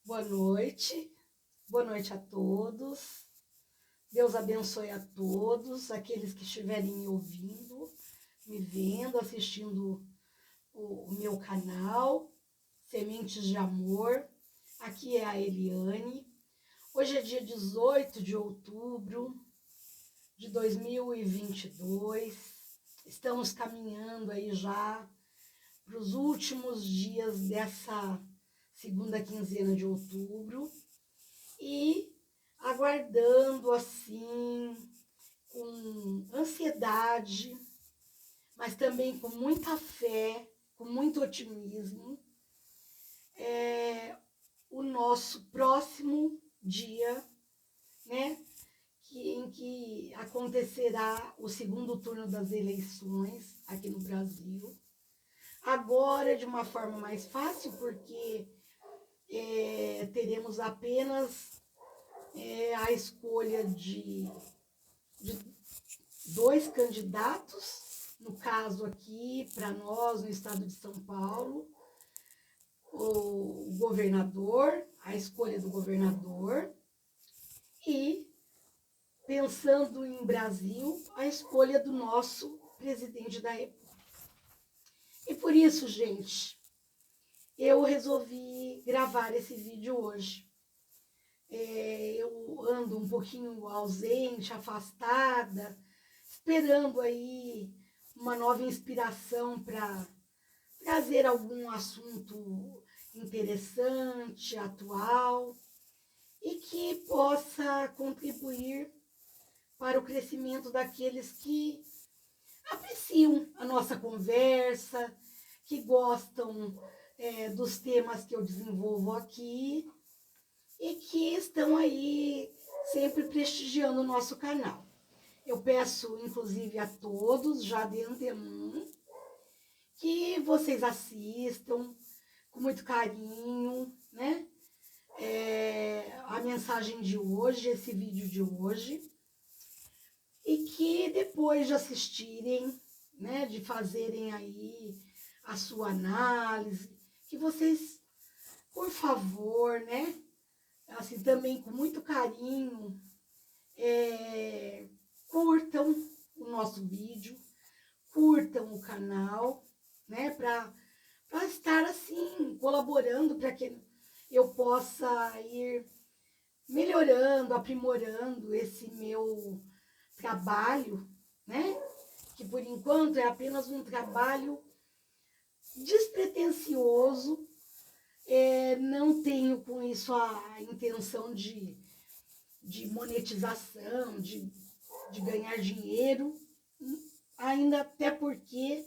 Boa noite a todos. Deus abençoe a todos, aqueles que estiverem me ouvindo, me vendo, assistindo o meu canal, Sementes de Amor. Aqui é a Eliane. Hoje é dia 18 de outubro de 2022. Estamos caminhando aí já para os últimos dias dessa segunda quinzena de outubro e aguardando assim, com ansiedade, mas também com muita fé, com muito otimismo, o nosso próximo dia, né, em que acontecerá o segundo turno das eleições aqui no Brasil. Agora, de uma forma mais fácil, porque teremos apenas a escolha de dois candidatos, no caso aqui, para nós, no estado de São Paulo, o governador, a escolha do governador, e, pensando em Brasil, a escolha do nosso presidente da República. E por isso, gente, eu resolvi gravar esse vídeo hoje. Eu ando um pouquinho ausente, afastada, esperando aí uma nova inspiração para trazer algum assunto interessante, atual, e que possa contribuir para o crescimento daqueles que apreciam a nossa conversa, que gostam dos temas que eu desenvolvo aqui e que estão aí sempre prestigiando o nosso canal. Eu peço, inclusive, a todos, já de antemão, que vocês assistam com muito carinho, né? A mensagem de hoje, esse vídeo de hoje, e que depois de assistirem, né, de fazerem aí a sua análise, que vocês, por favor, né, assim, também com muito carinho, curtam o nosso vídeo, curtam o canal, né, para estar assim, colaborando para que eu possa ir melhorando, aprimorando esse meu trabalho, né, que por enquanto é apenas um trabalho despretensioso, não tenho com isso a intenção de monetização, de ganhar dinheiro, ainda até porque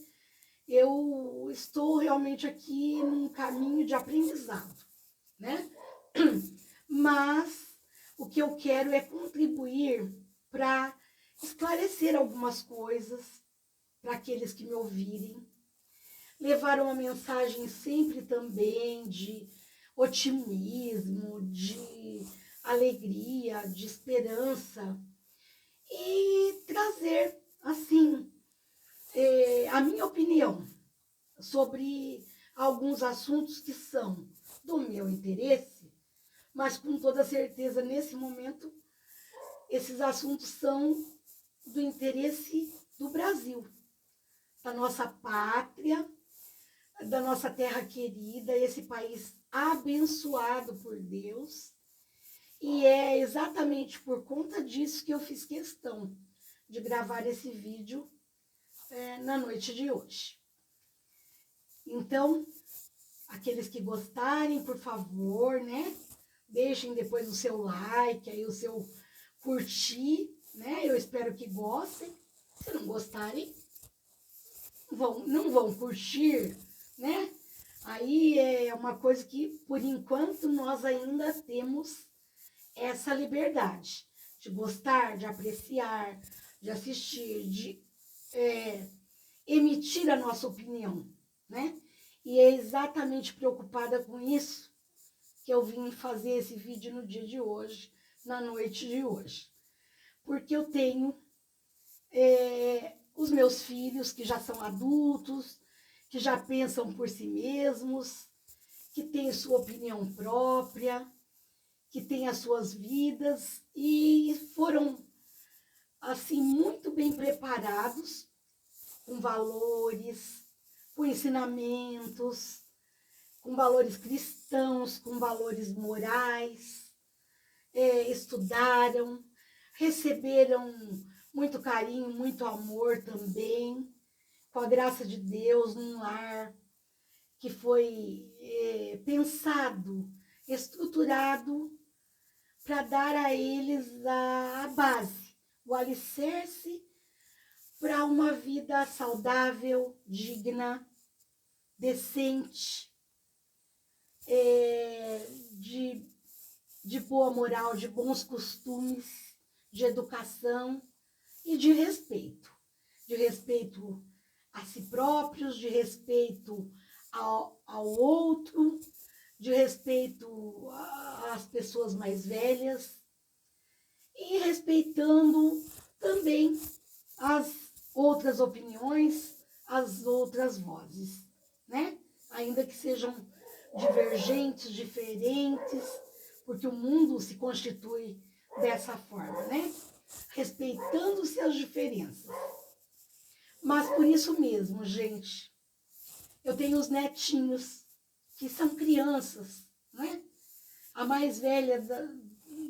eu estou realmente aqui num caminho de aprendizado, né? Mas o que eu quero é contribuir para esclarecer algumas coisas para aqueles que me ouvirem, levar uma mensagem sempre também de otimismo, de alegria, de esperança, e trazer, assim, a minha opinião sobre alguns assuntos que são do meu interesse, mas com toda certeza, nesse momento, esses assuntos são do interesse do Brasil, da nossa pátria, da nossa terra querida, esse país abençoado por Deus. E é exatamente por conta disso que eu fiz questão de gravar esse vídeo na noite de hoje. Então, aqueles que gostarem, por favor, né, deixem depois o seu like, aí o seu curtir, né, eu espero que gostem. Se não gostarem, não vão curtir, né, aí é uma coisa que, por enquanto, nós ainda temos essa liberdade de gostar, de apreciar, de assistir, de emitir a nossa opinião, né? E é exatamente preocupada com isso que eu vim fazer esse vídeo no dia de hoje, na noite de hoje. Porque eu tenho os meus filhos que já são adultos, que já pensam por si mesmos, que têm sua opinião própria, que têm as suas vidas e foram, assim, muito bem preparados, com valores, com ensinamentos, com valores cristãos, com valores morais, estudaram, receberam muito carinho, muito amor também, com a graça de Deus, num lar que foi pensado, estruturado para dar a eles a base, o alicerce para uma vida saudável, digna, decente, de boa moral, de bons costumes, de educação e de respeito. De respeito a si próprios, de respeito ao outro, de respeito às pessoas mais velhas e respeitando também as outras opiniões, as outras vozes, né? Ainda que sejam divergentes, diferentes, porque o mundo se constitui dessa forma, né? Respeitando-se as diferenças. Mas por isso mesmo, gente, eu tenho os netinhos, que são crianças, né? A mais velha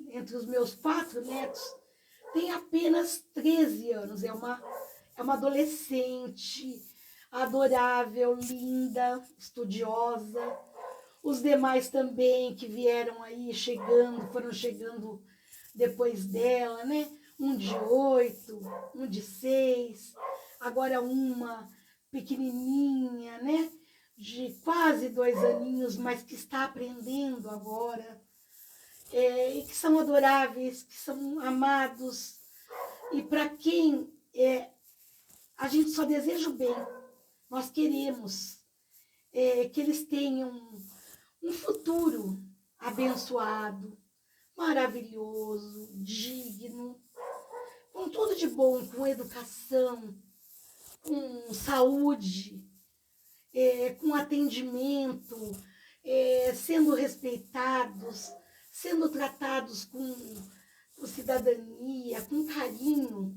entre os meus 4 netos tem apenas 13 anos, é uma adolescente adorável, linda, estudiosa. Os demais também que vieram aí chegando, foram chegando depois dela, né? Um de 8, um de 6, agora uma pequenininha, né? De quase 2 aninhos, mas que está aprendendo agora. E que são adoráveis, que são amados. E para quem a gente só deseja o bem. Nós queremos que eles tenham um futuro abençoado, maravilhoso, digno, com tudo de bom, com educação, com saúde, com atendimento, sendo respeitados, sendo tratados com cidadania, com carinho,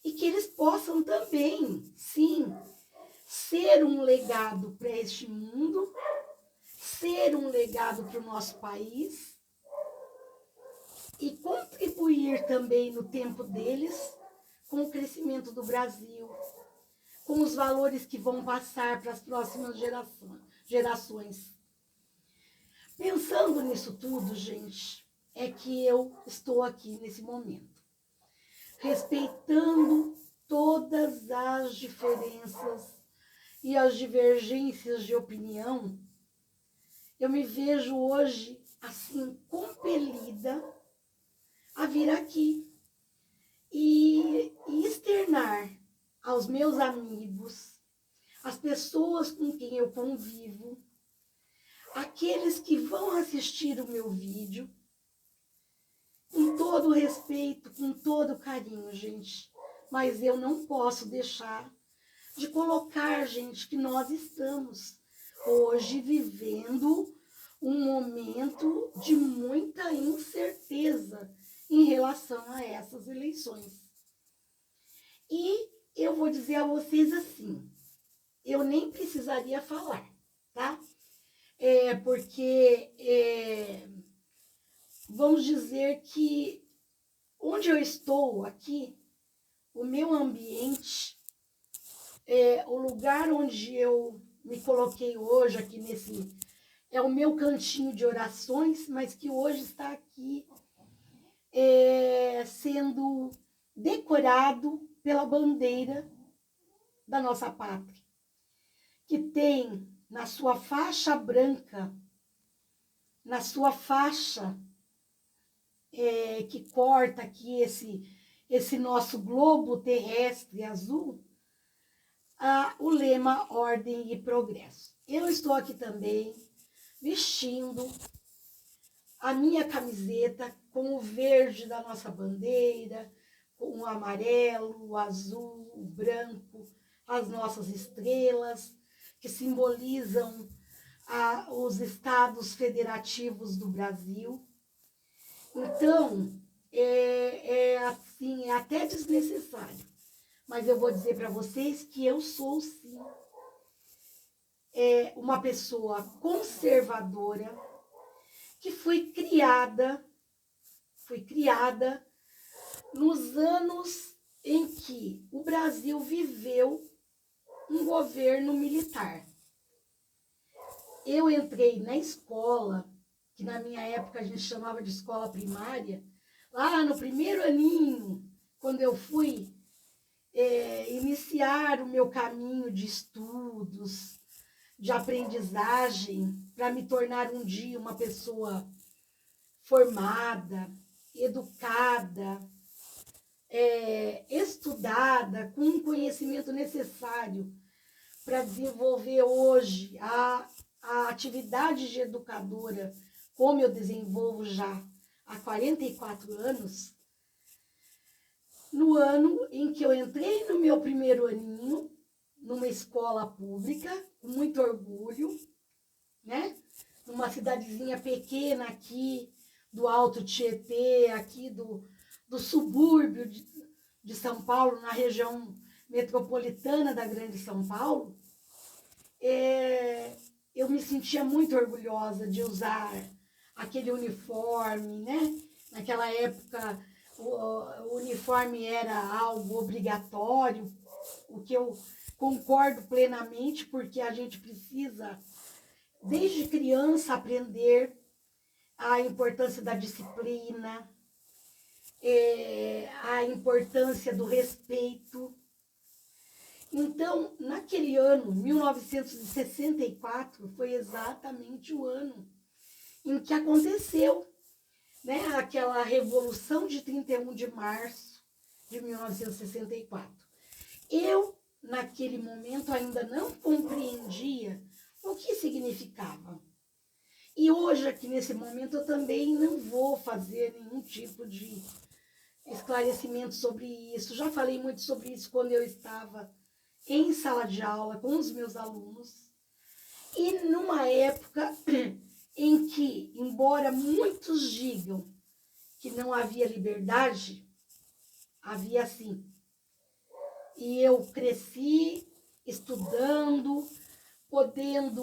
e que eles possam também, sim, ser um legado para este mundo, ser um legado para o nosso país e contribuir também no tempo deles com o crescimento do Brasil, com os valores que vão passar para as próximas gerações. Pensando nisso tudo, gente, é que eu estou aqui nesse momento, respeitando todas as diferenças e as divergências de opinião. Eu me vejo hoje, assim, compelida a vir aqui e externar aos meus amigos, às pessoas com quem eu convivo, aqueles que vão assistir o meu vídeo, com todo o respeito, com todo o carinho, gente. Mas eu não posso deixar de colocar, gente, que nós estamos hoje vivendo um momento de muita incerteza em relação a essas eleições. E eu vou dizer a vocês assim, eu nem precisaria falar, tá? Porque vamos dizer que onde eu estou aqui, o meu ambiente, o lugar onde eu me coloquei hoje aqui é o meu cantinho de orações, mas que hoje está aqui sendo decorado pela bandeira da nossa pátria, que tem na sua faixa branca, na sua faixa que corta aqui esse nosso globo terrestre azul, o lema Ordem e Progresso. Eu estou aqui também vestindo a minha camiseta com o verde da nossa bandeira, com o amarelo, o azul, o branco, as nossas estrelas, que simbolizam os estados federativos do Brasil. Então, assim, é até desnecessário. Mas eu vou dizer para vocês que eu sou, sim, uma pessoa conservadora, que fui criada nos anos em que o Brasil viveu um governo militar. Eu entrei na escola, que na minha época a gente chamava de escola primária, lá no primeiro aninho, quando eu fui iniciar o meu caminho de estudos, de aprendizagem, para me tornar um dia uma pessoa formada, educada, estudada, com o conhecimento necessário para desenvolver hoje a atividade de educadora, como eu desenvolvo já há 44 anos, no ano em que eu entrei no meu primeiro aninho, numa escola pública, com muito orgulho, né? Numa cidadezinha pequena aqui do Alto Tietê, aqui do subúrbio de São Paulo, na região metropolitana da Grande São Paulo, eu me sentia muito orgulhosa de usar aquele uniforme, né? Naquela época, o uniforme era algo obrigatório, o que eu concordo plenamente, porque a gente precisa, desde criança, aprender a importância da disciplina, a importância do respeito. Então, naquele ano, 1964, foi exatamente o ano em que aconteceu, né, aquela Revolução de 31 de março de 1964. Eu, naquele momento, ainda não compreendia o que significava. E hoje, aqui nesse momento, eu também não vou fazer nenhum tipo de esclarecimento sobre isso. Já falei muito sobre isso quando eu estava em sala de aula com os meus alunos. E numa época em que, embora muitos digam que não havia liberdade, havia sim. E eu cresci estudando, podendo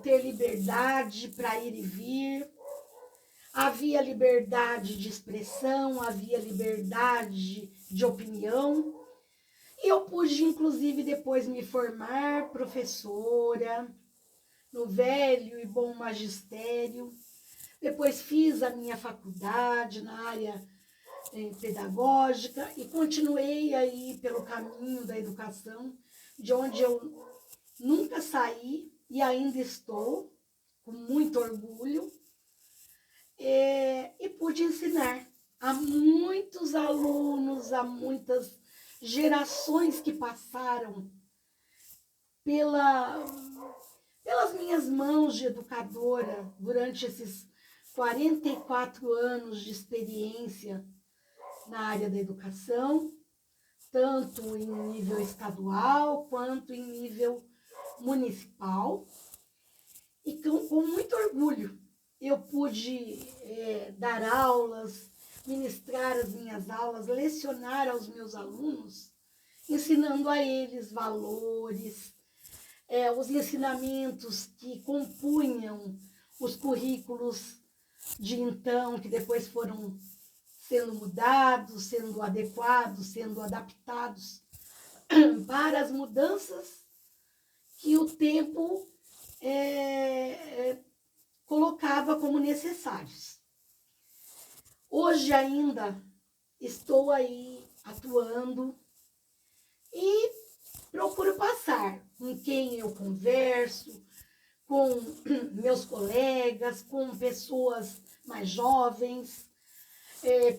ter liberdade para ir e vir. Havia liberdade de expressão, havia liberdade de opinião. E eu pude, inclusive, depois me formar professora no velho e bom magistério. Depois fiz a minha faculdade na área pedagógica e continuei aí pelo caminho da educação, de onde eu nunca saí e ainda estou, com muito orgulho, e pude ensinar a muitos alunos, a muitas gerações que passaram pelas minhas mãos de educadora durante esses 44 anos de experiência na área da educação, tanto em nível estadual quanto em nível municipal. E com muito orgulho eu pude dar aulas, ministrar as minhas aulas, lecionar aos meus alunos, ensinando a eles valores, os ensinamentos que compunham os currículos de então, que depois foram sendo mudados, sendo adequados, sendo adaptados para as mudanças que o tempo colocava como necessários. Hoje ainda estou aí atuando e procuro passar com quem eu converso, com meus colegas, com pessoas mais jovens,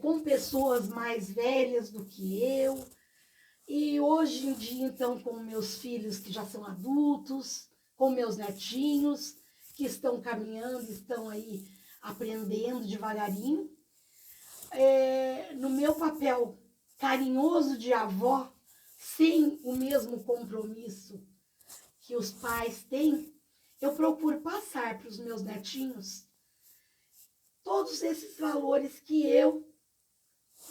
com pessoas mais velhas do que eu. E hoje em dia, então, com meus filhos que já são adultos, com meus netinhos que estão caminhando, estão aí aprendendo devagarinho, no meu papel carinhoso de avó, sem o mesmo compromisso que os pais têm, eu procuro passar para os meus netinhos todos esses valores que eu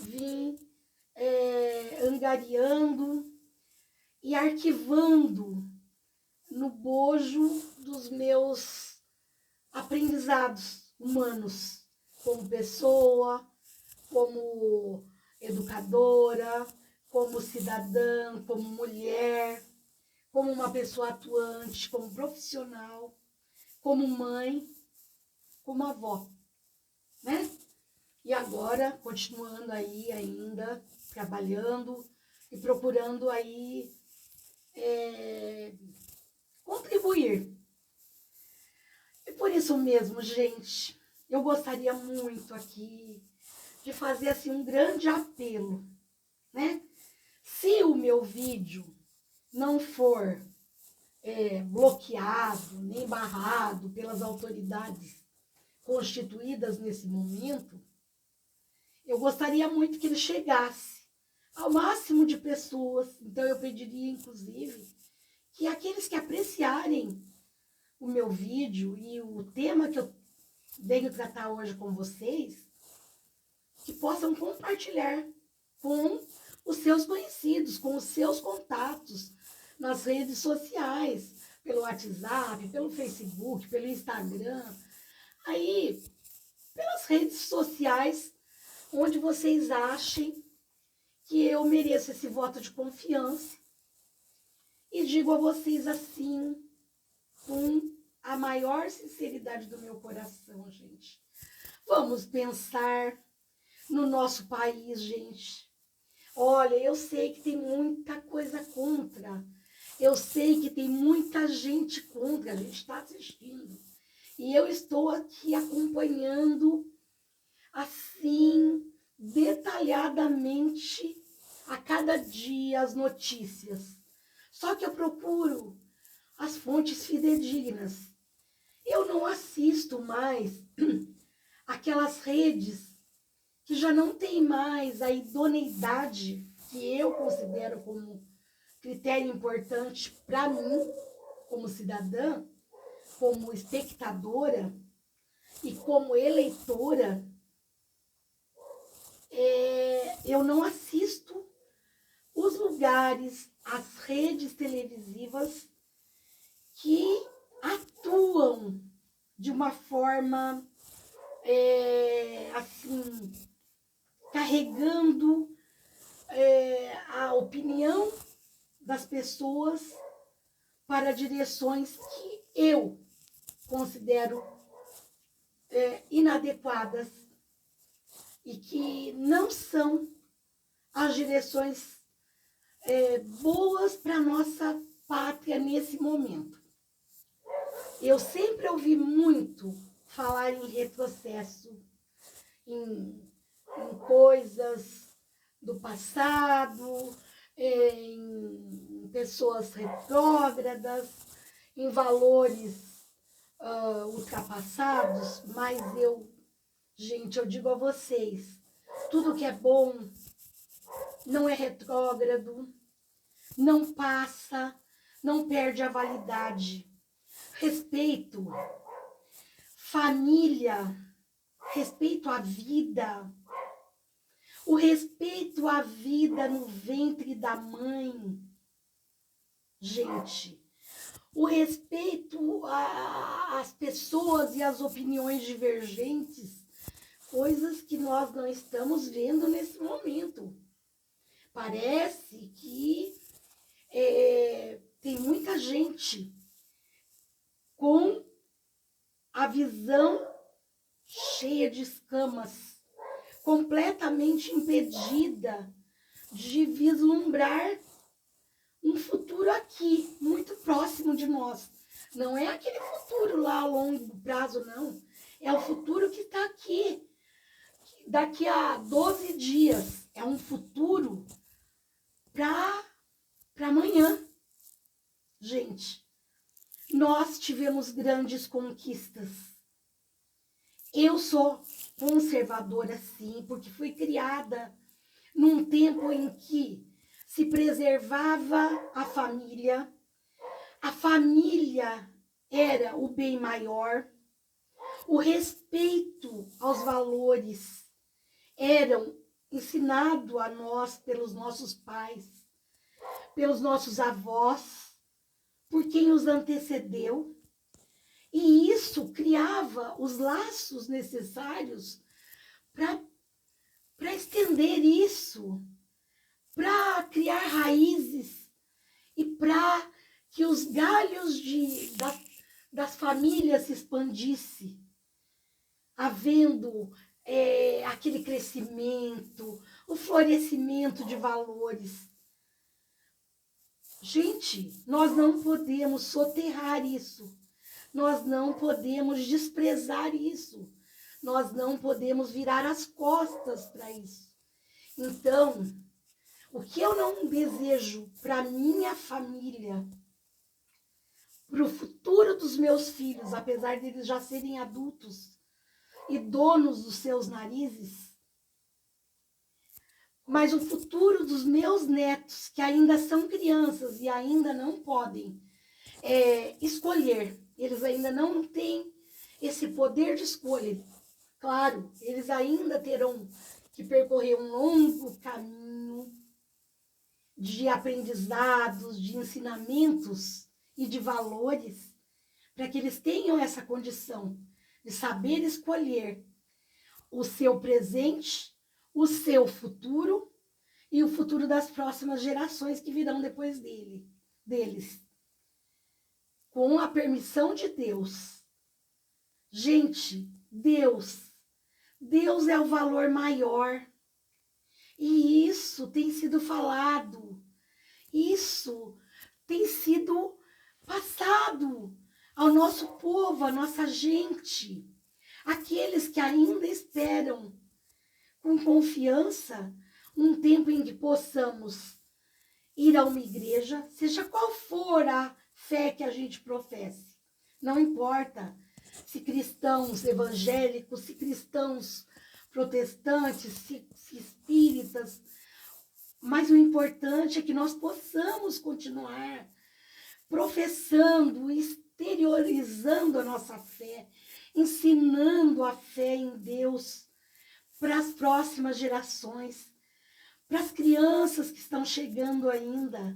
vim angariando e arquivando no bojo dos meus aprendizados humanos, como pessoa, como educadora, como cidadã, como mulher, como uma pessoa atuante, como profissional, como mãe, como avó, né? E agora, continuando aí ainda, trabalhando e procurando aí contribuir. E por isso mesmo, gente, eu gostaria muito aqui de fazer assim um grande apelo, né? Se o meu vídeo não for bloqueado, nem barrado pelas autoridades constituídas nesse momento, eu gostaria muito que ele chegasse ao máximo de pessoas. Então eu pediria, inclusive, que aqueles que apreciarem o meu vídeo e o tema que eu venho tratar hoje com vocês, que possam compartilhar com os seus conhecidos, com os seus contatos nas redes sociais, pelo WhatsApp, pelo Facebook, pelo Instagram, aí pelas redes sociais onde vocês achem que eu mereço esse voto de confiança. E digo a vocês assim, com a maior sinceridade do meu coração, gente. Vamos pensar no nosso país, gente. Olha, eu sei que tem muita coisa contra. Eu sei que tem muita gente contra. A gente está assistindo. E eu estou aqui acompanhando, assim, detalhadamente, a cada dia as notícias. Só que eu procuro as fontes fidedignas. Eu não assisto mais aquelas redes que já não tem mais a idoneidade que eu considero como critério importante para mim, como cidadã, como espectadora e como eleitora. Eu não assisto os lugares, as redes televisivas que atuam de uma forma assim, carregando a opinião das pessoas para direções que eu considero inadequadas e que não são as direções boas para a nossa pátria nesse momento. Eu sempre ouvi muito falar em retrocesso, em coisas do passado, em pessoas retrógradas, em valores ultrapassados, mas gente, eu digo a vocês, tudo que é bom não é retrógrado, não passa, não perde a validade. Respeito, família, respeito à vida, o respeito à vida no ventre da mãe, gente, o respeito às pessoas e às opiniões divergentes, coisas que nós não estamos vendo nesse momento. Parece que tem muita gente com a visão cheia de escamas, completamente impedida de vislumbrar um futuro aqui, muito próximo de nós. Não é aquele futuro lá a longo prazo, não. É o futuro que está aqui, daqui a 12 dias. É um futuro para amanhã. Gente, nós tivemos grandes conquistas. Eu sou conservadora, sim, porque fui criada num tempo em que se preservava a família era o bem maior, o respeito aos valores eram ensinado a nós pelos nossos pais, pelos nossos avós, por quem os antecedeu. E isso criava os laços necessários para estender isso, para criar raízes e para que os galhos das famílias se expandissem, havendo aquele crescimento, o florescimento de valores. Gente, nós não podemos soterrar isso. Nós não podemos desprezar isso. Nós não podemos virar as costas para isso. Então, o que eu não desejo para minha família, para o futuro dos meus filhos, apesar deles já serem adultos e donos dos seus narizes, mas o futuro dos meus netos, que ainda são crianças e ainda não podem escolher, eles ainda não têm esse poder de escolha. Claro, eles ainda terão que percorrer um longo caminho de aprendizados, de ensinamentos e de valores, para que eles tenham essa condição de saber escolher o seu presente, o seu futuro e o futuro das próximas gerações que virão depois deles. Com a permissão de Deus. Gente, Deus é o valor maior. E isso tem sido falado. Isso tem sido passado ao nosso povo, à nossa gente. Aqueles que ainda esperam com confiança um tempo em que possamos ir a uma igreja, seja qual for a fé que a gente professe. Não importa se cristãos evangélicos, se cristãos protestantes, se espíritas, mas o importante é que nós possamos continuar professando, exteriorizando a nossa fé, ensinando a fé em Deus para as próximas gerações, para as crianças que estão chegando ainda.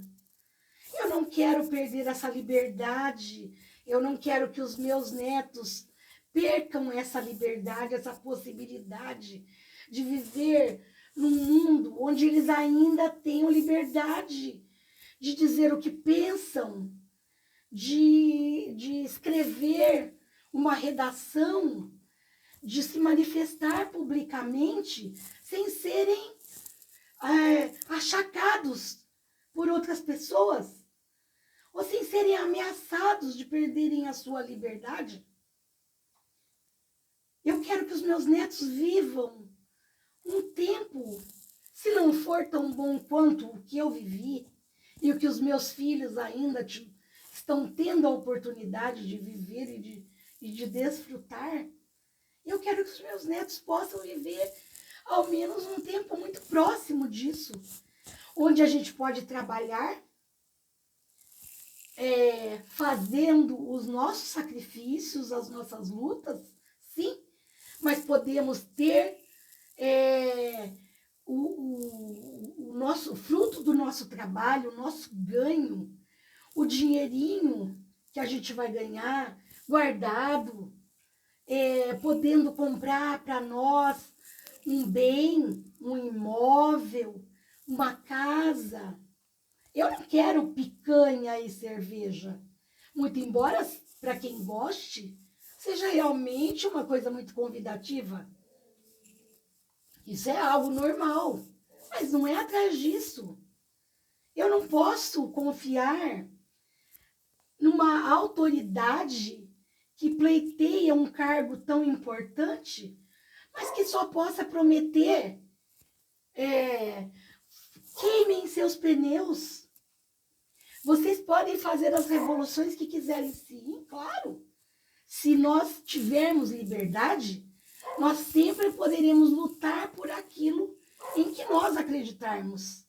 Eu não quero perder essa liberdade, eu não quero que os meus netos percam essa liberdade, essa possibilidade de viver num mundo onde eles ainda tenham liberdade de dizer o que pensam, de escrever uma redação, de se manifestar publicamente sem serem achacados por outras pessoas, ou sem serem ameaçados de perderem a sua liberdade. Eu quero que os meus netos vivam um tempo, se não for tão bom quanto o que eu vivi, e o que os meus filhos ainda estão tendo a oportunidade de viver e de desfrutar. Eu quero que os meus netos possam viver ao menos um tempo muito próximo disso, onde a gente pode trabalhar, fazendo os nossos sacrifícios, as nossas lutas, sim, mas podemos ter o nosso fruto do nosso trabalho, o nosso ganho, o dinheirinho que a gente vai ganhar guardado, podendo comprar para nós um bem, um imóvel, uma casa. Eu não quero picanha e cerveja, muito embora, para quem goste, seja realmente uma coisa muito convidativa. Isso é algo normal, mas não é atrás disso. Eu não posso confiar numa autoridade que pleiteia um cargo tão importante, mas que só possa prometer queimem seus pneus. Vocês podem fazer as revoluções que quiserem, sim, claro. Se nós tivermos liberdade, nós sempre poderemos lutar por aquilo em que nós acreditarmos.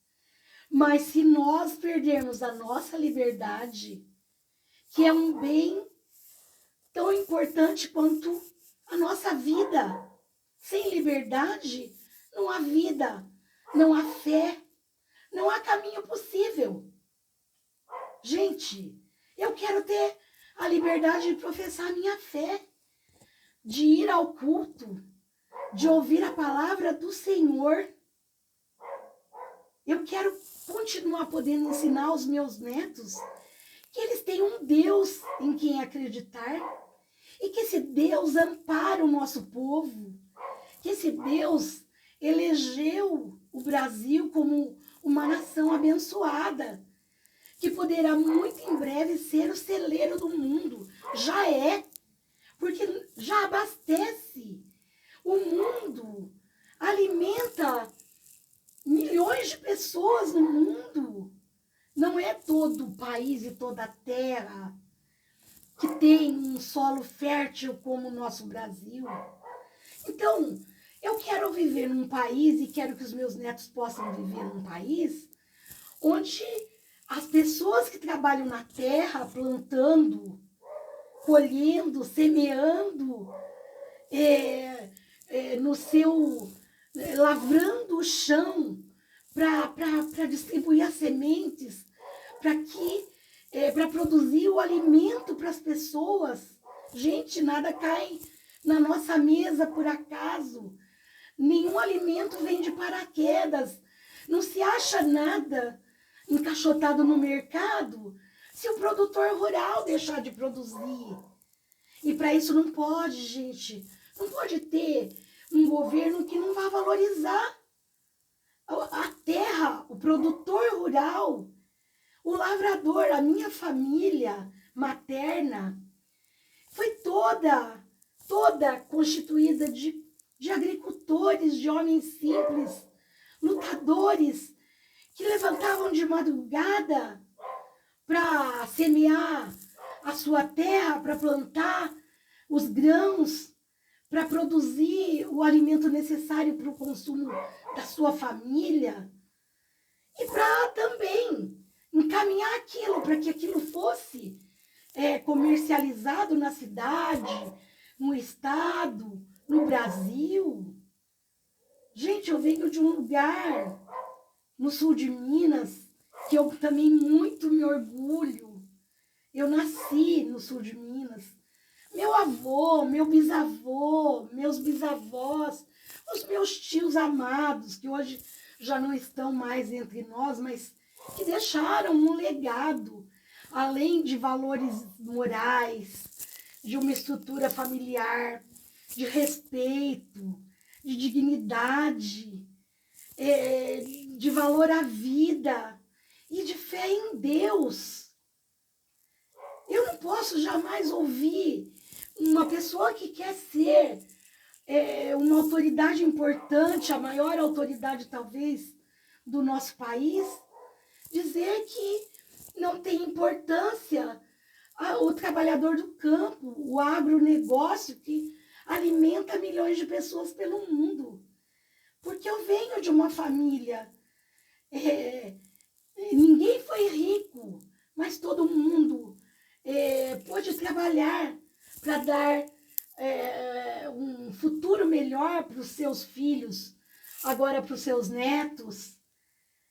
Mas se nós perdermos a nossa liberdade, que é um bem tão importante quanto a nossa vida. Sem liberdade, não há vida, não há fé, não há caminho possível. Gente, eu quero ter a liberdade de professar a minha fé, de ir ao culto, de ouvir a palavra do Senhor. Eu quero continuar podendo ensinar aos meus netos que eles têm um Deus em quem acreditar e que esse Deus ampara o nosso povo, que esse Deus elegeu o Brasil como uma nação abençoada, que poderá muito em breve ser o celeiro do mundo. Já é, porque já abastece. O mundo alimenta milhões de pessoas no mundo. Não é todo o país e toda a terra que tem um solo fértil como o nosso Brasil. Então, eu quero viver num país e quero que os meus netos possam viver num país onde as pessoas que trabalham na terra, plantando, colhendo, semeando, no seu, lavrando o chão para distribuir as sementes, para produzir o alimento para as pessoas. Gente, nada cai na nossa mesa por acaso. Nenhum alimento vem de paraquedas. Não se acha nada encaixotado no mercado se o produtor rural deixar de produzir. E para isso não pode, gente. Não pode ter um governo que não vá valorizar a terra, o produtor rural, o lavrador. A minha família materna foi toda constituída de agricultores, de homens simples, lutadores, que levantavam de madrugada para semear a sua terra, para plantar os grãos, para produzir o alimento necessário para o consumo da sua família e para também encaminhar aquilo, para que aquilo fosse comercializado na cidade, no estado, no Brasil. Gente, eu venho de um lugar no sul de Minas que eu também muito me orgulho. Eu nasci no sul de Minas. Meu avô, meu bisavô, meus bisavós, os meus tios amados, que hoje já não estão mais entre nós, mas que deixaram um legado, além de valores morais, de uma estrutura familiar, de respeito, de dignidade, de valor à vida e de fé em Deus. Eu não posso jamais ouvir uma pessoa que quer ser uma autoridade importante, a maior autoridade talvez do nosso país, dizer que não tem importância o trabalhador do campo, o agronegócio que alimenta milhões de pessoas pelo mundo. Porque eu venho de uma família, ninguém foi rico, mas todo mundo pôde trabalhar para dar um futuro melhor para os seus filhos, agora para os seus netos,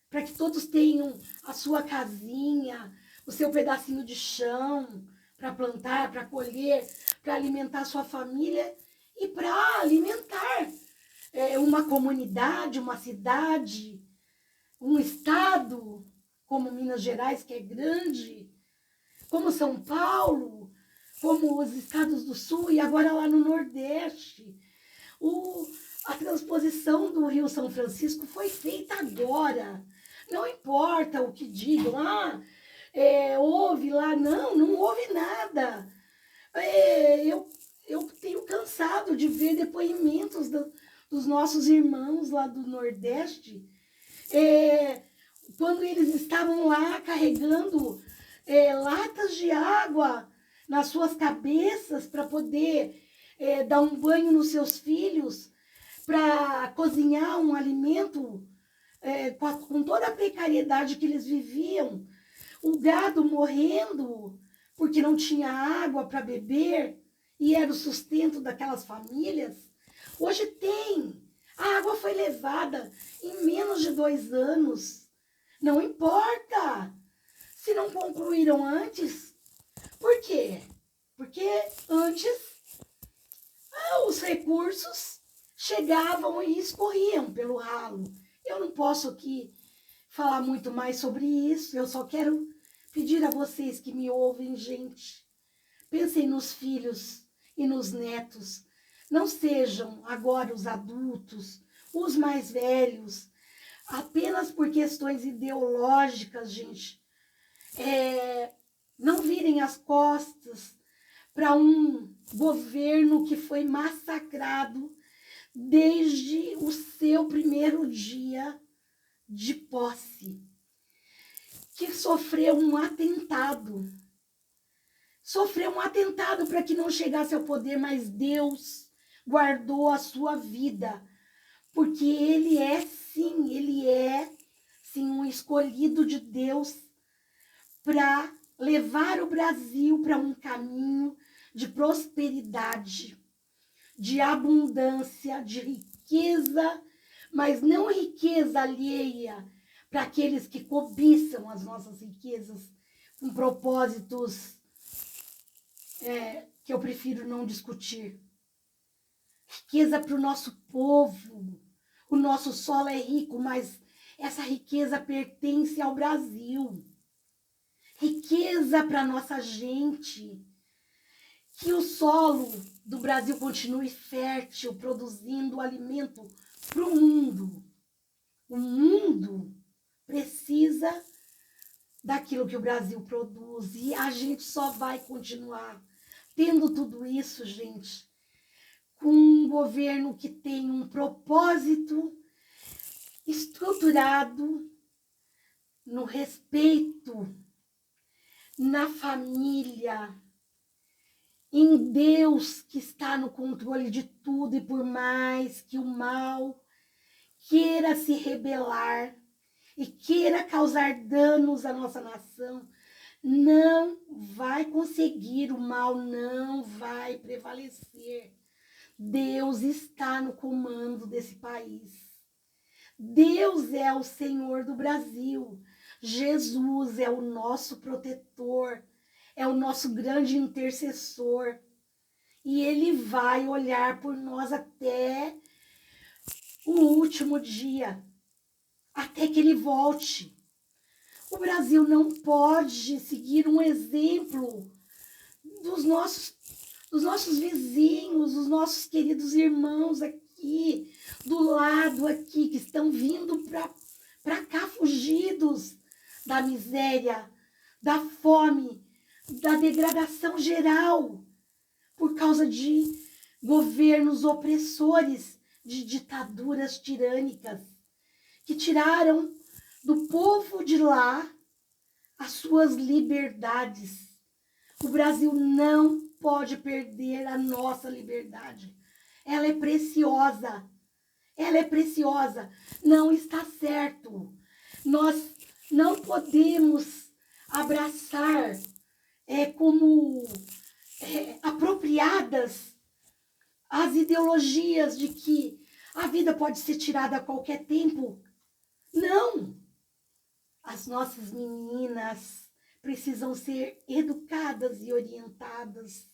para que todos tenham a sua casinha, o seu pedacinho de chão para plantar, para colher, para alimentar a sua família e para alimentar uma comunidade, uma cidade, um estado como Minas Gerais, que é grande, como São Paulo, como os estados do Sul e agora lá no Nordeste. A transposição do Rio São Francisco foi feita agora. Não importa o que digam, houve lá, não houve nada. Eu tenho cansado de ver depoimentos dos nossos irmãos lá do Nordeste, quando eles estavam lá carregando latas de água nas suas cabeças para poder dar um banho nos seus filhos, para cozinhar um alimento com toda a precariedade que eles viviam, o gado morrendo porque não tinha água para beber, e era o sustento daquelas famílias, hoje tem. A água foi levada em menos de 2 anos. Não importa se não concluíram antes. Por quê? Porque antes os recursos chegavam e escorriam pelo ralo. Eu não posso aqui falar muito mais sobre isso. Eu só quero pedir a vocês que me ouvem, gente, pensem nos filhos e nos netos. Não sejam agora os adultos, os mais velhos, apenas por questões ideológicas, gente, não virem as costas para um governo que foi massacrado desde o seu primeiro dia de posse, que sofreu um atentado. Sofreu um atentado para que não chegasse ao poder, mas Deus guardou a sua vida, porque ele é sim um escolhido de Deus para levar o Brasil para um caminho de prosperidade, de abundância, de riqueza, mas não riqueza alheia para aqueles que cobiçam as nossas riquezas com propósitos que eu prefiro não discutir. Riqueza para o nosso povo. O nosso solo é rico, mas essa riqueza pertence ao Brasil. Riqueza para a nossa gente. Que o solo do Brasil continue fértil, produzindo alimento para o mundo. O mundo precisa daquilo que o Brasil produz. E a gente só vai continuar tendo tudo isso, gente, com um governo que tem um propósito estruturado no respeito, na família, em Deus que está no controle de tudo, e por mais que o mal queira se rebelar e queira causar danos à nossa nação, não vai conseguir, o mal não vai prevalecer. Deus está no comando desse país. Deus é o Senhor do Brasil. Jesus é o nosso protetor, é o nosso grande intercessor. E ele vai olhar por nós até o último dia, até que ele volte. O Brasil não pode seguir um exemplo dos nossos vizinhos, dos nossos queridos irmãos aqui, do lado aqui, que estão vindo para cá fugidos da miséria, da fome, da degradação geral, por causa de governos opressores, de ditaduras tirânicas, que tiraram do povo de lá as suas liberdades. O Brasil não pode perder a nossa liberdade. Ela é preciosa. Ela é preciosa. Não está certo. Nós não podemos abraçar como apropriadas as ideologias de que a vida pode ser tirada a qualquer tempo. Não! As nossas meninas precisam ser educadas e orientadas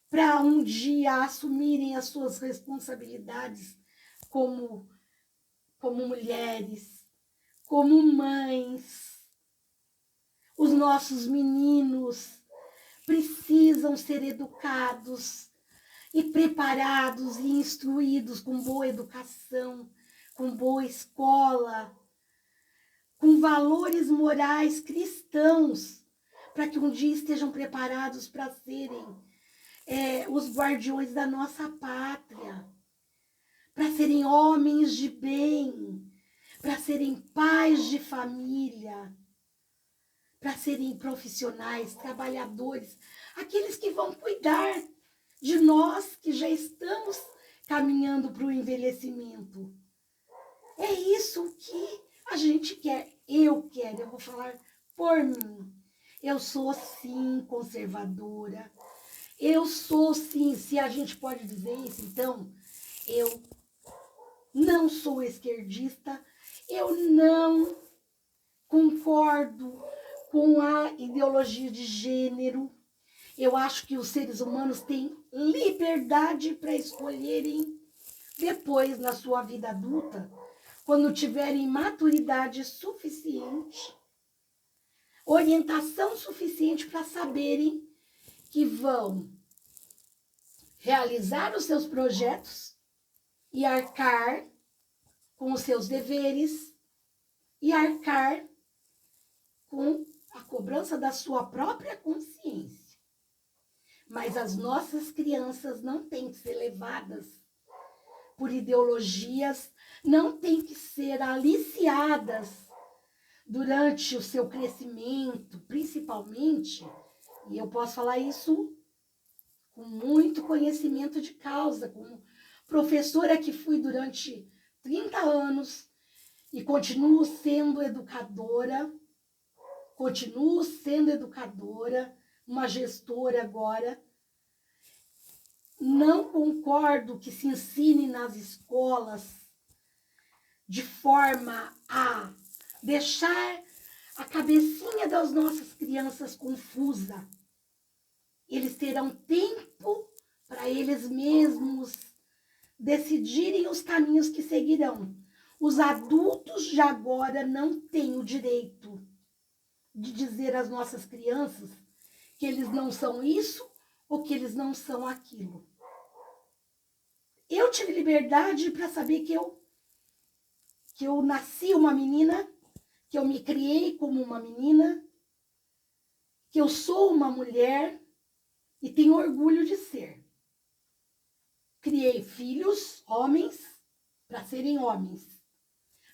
para um dia assumirem as suas responsabilidades como mulheres, como mães. Os nossos meninos precisam ser educados e preparados e instruídos com boa educação, com boa escola, com valores morais cristãos, para que um dia estejam preparados para serem os guardiões da nossa pátria, para serem homens de bem, para serem pais de família, para serem profissionais, trabalhadores, aqueles que vão cuidar de nós que já estamos caminhando para o envelhecimento. É isso que a gente quer. Eu vou falar por mim. Eu sou sim conservadora. Eu sou, sim, se a gente pode dizer isso, então, eu não sou esquerdista, eu não concordo com a ideologia de gênero. Eu acho que os seres humanos têm liberdade para escolherem depois, na sua vida adulta, quando tiverem maturidade suficiente, orientação suficiente para saberem que vão realizar os seus projetos e arcar com os seus deveres e arcar com a cobrança da sua própria consciência. Mas as nossas crianças não têm que ser levadas por ideologias, não têm que ser aliciadas durante o seu crescimento, principalmente, e eu posso falar isso com muito conhecimento de causa, como professora que fui durante 30 anos e continuo sendo educadora, uma gestora agora. Não concordo que se ensine nas escolas de forma a deixar a cabecinha das nossas crianças confusa. Eles terão tempo para eles mesmos decidirem os caminhos que seguirão. Os adultos de agora não têm o direito de dizer às nossas crianças que eles não são isso ou que eles não são aquilo. Eu tive liberdade para saber que eu nasci uma menina, que eu me criei como uma menina, que eu sou uma mulher e tenho orgulho de ser. Criei filhos, homens, para serem homens.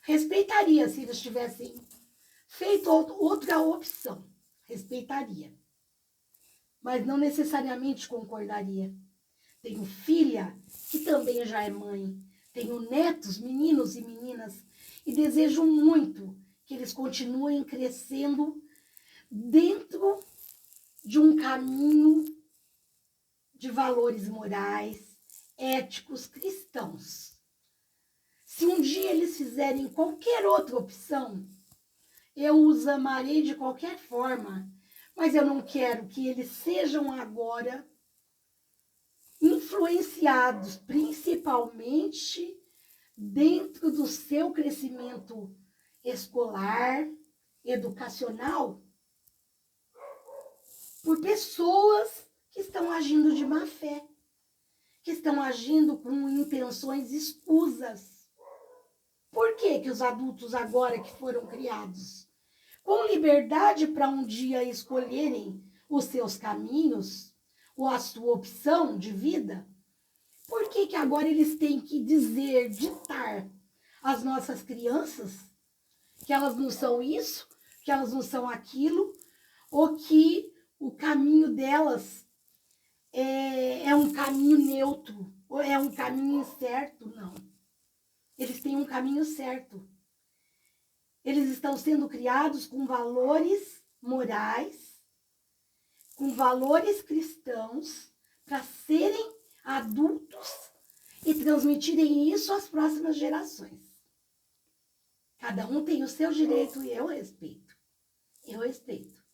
Respeitaria se eles tivessem feito outra opção. Respeitaria. Mas não necessariamente concordaria. Tenho filha que também já é mãe. Tenho netos, meninos e meninas, e desejo muito que eles continuem crescendo dentro de um caminho de valores morais, éticos, cristãos. Se um dia eles fizerem qualquer outra opção, eu os amarei de qualquer forma, mas eu não quero que eles sejam agora influenciados, principalmente dentro do seu crescimento escolar, educacional, por pessoas que estão agindo de má fé, que estão agindo com intenções escusas. Por que que os adultos agora que foram criados com liberdade para um dia escolherem os seus caminhos ou a sua opção de vida, por que que agora eles têm que ditar às nossas crianças que elas não são isso, que elas não são aquilo, ou que o caminho delas é um caminho neutro, ou é um caminho incerto? Não. Eles têm um caminho certo. Eles estão sendo criados com valores morais, com valores cristãos, para serem adultos e transmitirem isso às próximas gerações. Cada um tem o seu direito e eu respeito. Eu respeito.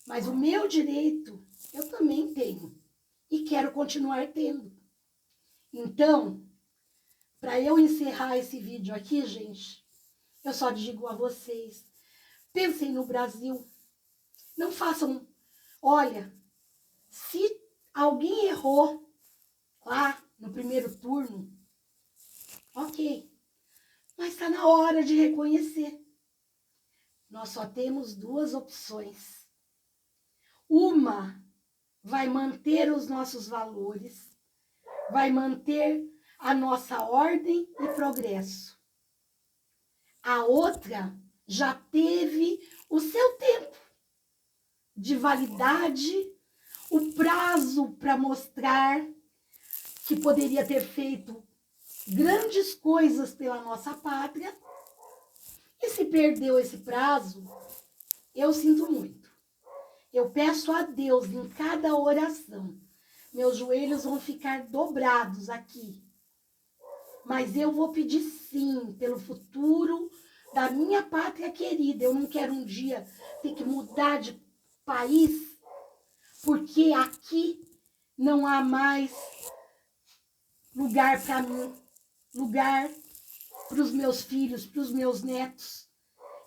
Mas o meu direito eu também tenho e quero continuar tendo. Então, para eu encerrar esse vídeo aqui, gente, eu só digo a vocês, pensem no Brasil. Não façam, olha, se alguém errou lá no primeiro turno, ok, mas está na hora de reconhecer. Nós só temos duas opções. Uma vai manter os nossos valores, vai manter a nossa ordem e progresso. A outra já teve o seu tempo de validade, o prazo para mostrar que poderia ter feito grandes coisas pela nossa pátria. E se perdeu esse prazo, eu sinto muito. Eu peço a Deus em cada oração, meus joelhos vão ficar dobrados aqui. Mas eu vou pedir sim pelo futuro da minha pátria querida. Eu não quero um dia ter que mudar de país, porque aqui não há mais lugar para mim, lugar para os meus filhos, para os meus netos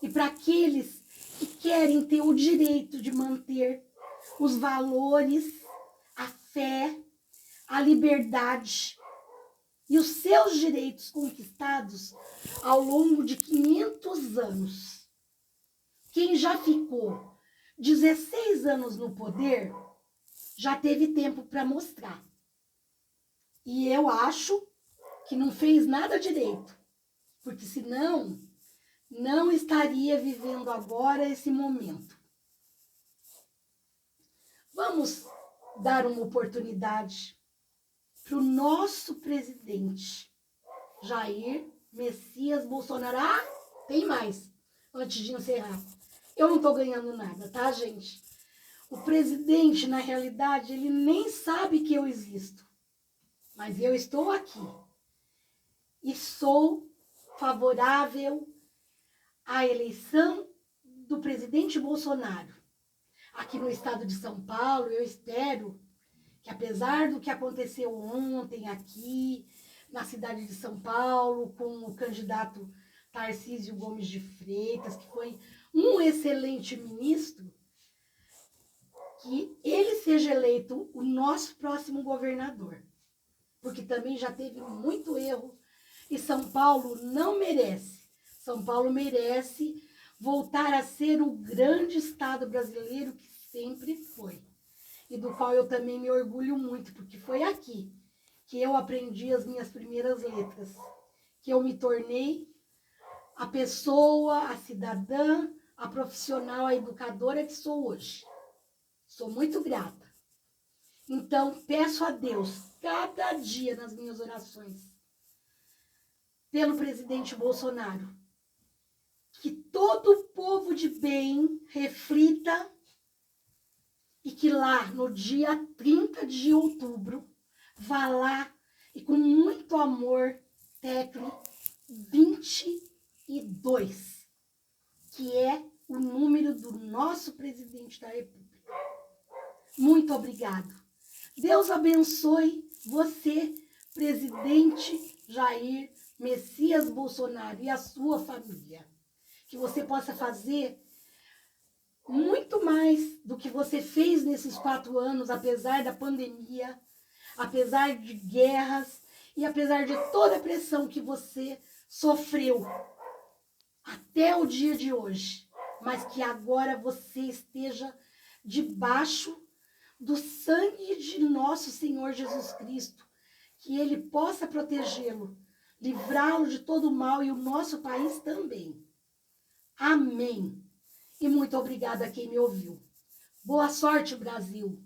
e para aqueles que querem ter o direito de manter os valores, a fé, a liberdade e os seus direitos conquistados ao longo de 500 anos. Quem já ficou 16 anos no poder já teve tempo para mostrar. E eu acho que não fez nada direito, porque senão não estaria vivendo agora esse momento. Vamos dar uma oportunidade para o nosso presidente, Jair Messias Bolsonaro. Ah, tem mais, antes de encerrar. Eu não estou ganhando nada, tá, gente? O presidente, na realidade, ele nem sabe que eu existo. Mas eu estou aqui. E sou favorável à eleição do presidente Bolsonaro. Aqui no estado de São Paulo, eu espero que, apesar do que aconteceu ontem aqui, na cidade de São Paulo, com o candidato Tarcísio Gomes de Freitas, que foi um excelente ministro, que ele seja eleito o nosso próximo governador. Porque também já teve muito erro e São Paulo não merece. São Paulo merece voltar a ser o grande estado brasileiro que sempre foi. E do qual eu também me orgulho muito, porque foi aqui que eu aprendi as minhas primeiras letras, que eu me tornei a pessoa, a cidadã, a profissional, a educadora que sou hoje. Sou muito grata. Então, peço a Deus, cada dia nas minhas orações, pelo presidente Bolsonaro, que todo o povo de bem reflita e que lá, no dia 30 de outubro, vá lá e com muito amor tecle 22, que é o número do nosso presidente da República. Muito obrigado. Deus abençoe você, presidente Jair Messias Bolsonaro, e a sua família. Que você possa fazer muito mais do que você fez nesses 4 anos, apesar da pandemia, apesar de guerras e apesar de toda a pressão que você sofreu até o dia de hoje. Mas que agora você esteja debaixo do sangue de nosso Senhor Jesus Cristo, que Ele possa protegê-lo, livrá-lo de todo mal e o nosso país também. Amém. E muito obrigada a quem me ouviu. Boa sorte, Brasil!